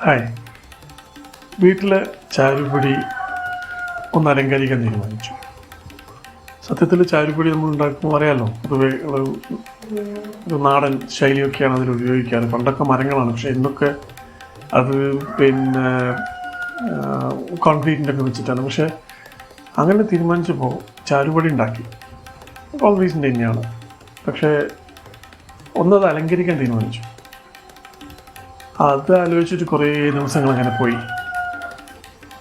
Hi. വീട്ടിൽ ചാരുപൊടി ഒന്ന് അലങ്കരിക്കാൻ തീരുമാനിച്ചു. സത്യത്തിൽ ചാരുപൊടി നമ്മൾ ഉണ്ടാക്കുമ്പോൾ അറിയാമല്ലോ, പൊതുവെ ഒരു നാടൻ ശൈലിയൊക്കെയാണ് അതിൽ ഉപയോഗിക്കാറ്. പണ്ടൊക്കെ മരങ്ങളാണ്, പക്ഷേ ഇന്നൊക്കെ അത് പിന്നെ കോൺക്രീറ്റിൻ്റെ ഒക്കെ വെച്ചിട്ടാണ്. പക്ഷേ അങ്ങനെ തീരുമാനിച്ചപ്പോൾ ചാരുപൊടി ഉണ്ടാക്കി. കോൺക്രീറ്റിൻ്റെ തന്നെയാണ്, പക്ഷേ ഒന്നത് അലങ്കരിക്കാൻ തീരുമാനിച്ചു. അത് ആലോചിച്ചിട്ട് കുറേ ദിവസങ്ങൾ അങ്ങനെ പോയി.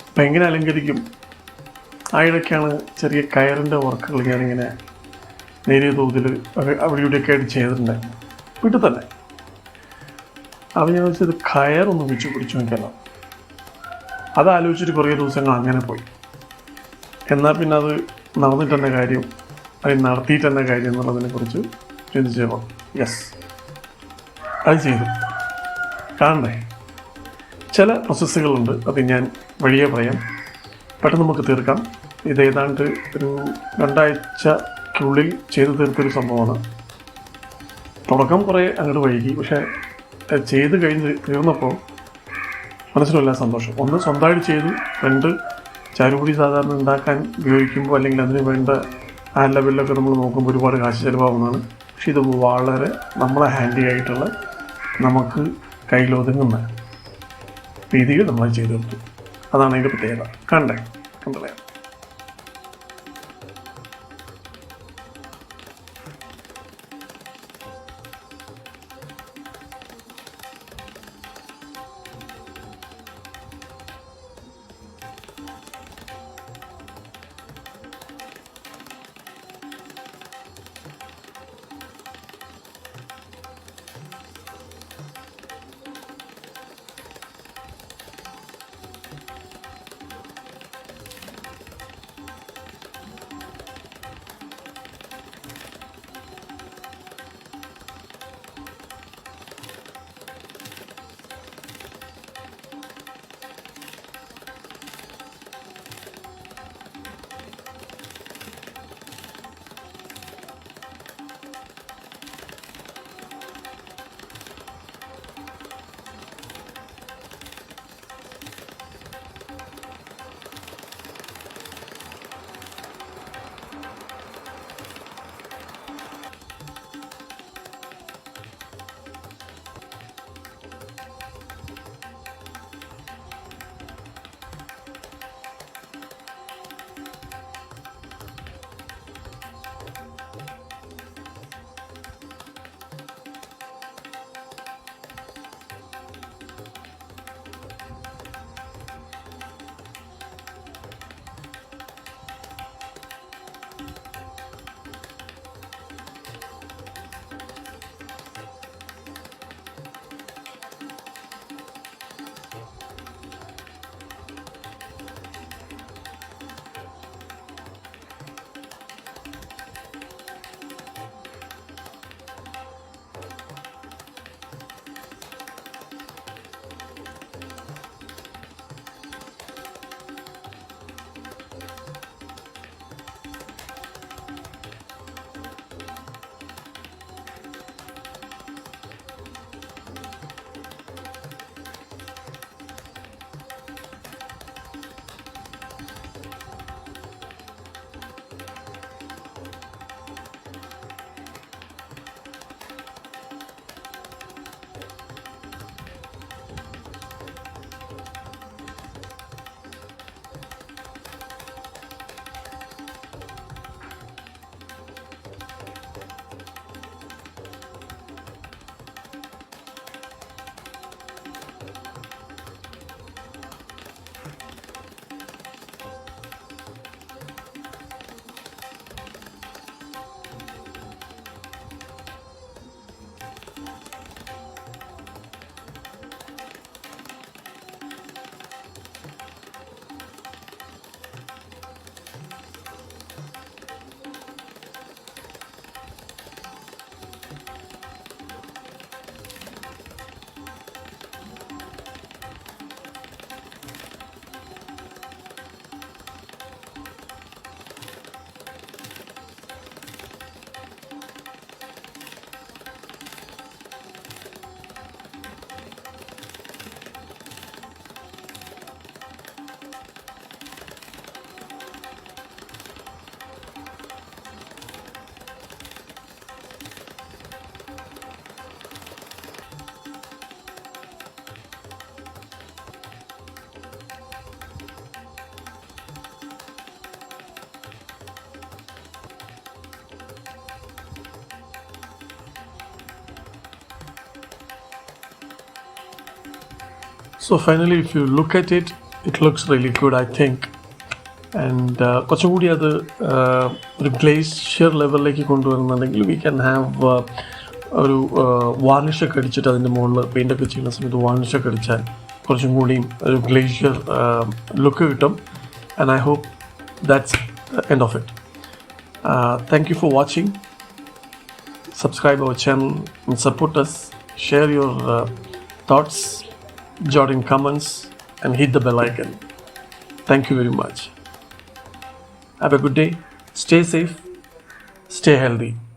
അപ്പം എങ്ങനെ അലങ്കരിക്കും? ആ ഇടയ്ക്കാണ് ചെറിയ കയറിൻ്റെ വർക്കുകൾ ഞാനിങ്ങനെ നേരിയ തോതിൽ അവിടെ ഇവിടെയൊക്കെ ആയിട്ട് ചെയ്തിട്ടുണ്ടായിരുന്നു, വീട്ടിൽ തന്നെ. അപ്പം ഞാൻ വെച്ചത് കയറൊന്ന് വെച്ച് പിടിച്ചു നോക്കിയല്ലോ. അത് ആലോചിച്ചിട്ട് കുറേ ദിവസങ്ങൾ അങ്ങനെ പോയി. എന്നാൽ പിന്നെ അത് നടന്നിട്ട് തന്നെ കാര്യം, അത് നടത്തിയിട്ട് തന്നെ കാര്യം എന്നുള്ളതിനെക്കുറിച്ച് ചിന്തിച്ചപ്പോൾ യെസ്, അത് ചെയ്തു. കാണണ്ടേ? ചില പ്രോസസ്സുകളുണ്ട്, അത് ഞാൻ വഴിയെ പറയാം. പെട്ടെന്ന് നമുക്ക് തീർക്കാം. ഇത് ഏതാണ്ട് ഒരു 2 ആഴ്ചക്കുള്ളിൽ ചെയ്തു തീർത്തൊരു സംഭവമാണ്. തുടക്കം കുറേ അങ്ങോട്ട് വൈകി, പക്ഷേ ചെയ്ത് കഴിഞ്ഞ് തീർന്നപ്പോൾ മനസ്സിലുള്ള സന്തോഷം. ഒന്ന്, സ്വന്തമായിട്ട് ചെയ്തു. 2, ചാരുപൊടി സാധാരണ ഉണ്ടാക്കാൻ ഉപയോഗിക്കുമ്പോൾ അല്ലെങ്കിൽ അതിന് വേണ്ട ആ ലെവലിലൊക്കെ നമ്മൾ നോക്കുമ്പോൾ ഒരുപാട് കാശ് ചിലവാകുന്നതാണ്. പക്ഷെ ഇത് വളരെ നമ്മളെ ഹാൻഡി ആയിട്ടുള്ള, നമുക്ക് കയ്യിലൊതുങ്ങുന്ന രീതിയിൽ നമ്മൾ ചെയ്തു കൊടുത്തു. അതാണ് അതിൻ്റെ പ്രത്യേകത. കണ്ടേ? കണ്ടല്ലേ? So finally, if you look at it, it looks really good, I think. And കുറച്ചും കൂടി അത് ഒരു ഗ്ലേഷ്യർ ലെവലിലേക്ക് കൊണ്ടുവരുന്നുണ്ടെങ്കിൽ വി ക്യാൻ ഹാവ് ഒരു വാർണിഷൊക്കെ അടിച്ചിട്ട് അതിൻ്റെ മുകളിൽ പെയിൻ്റൊക്കെ ചെയ്യുന്ന സമയത്ത് വാർണിഷൊക്കെ അടിച്ചാൽ കുറച്ചും കൂടിയും ഒരു ഗ്ലേഷ്യർ ലുക്ക് കിട്ടും. And I hope that's end of it. Thank you for watching. Subscribe our channel and support us. Share your thoughts, jot in comments, and hit the bell icon. Thank you very much. Have a good day. Stay safe. Stay healthy.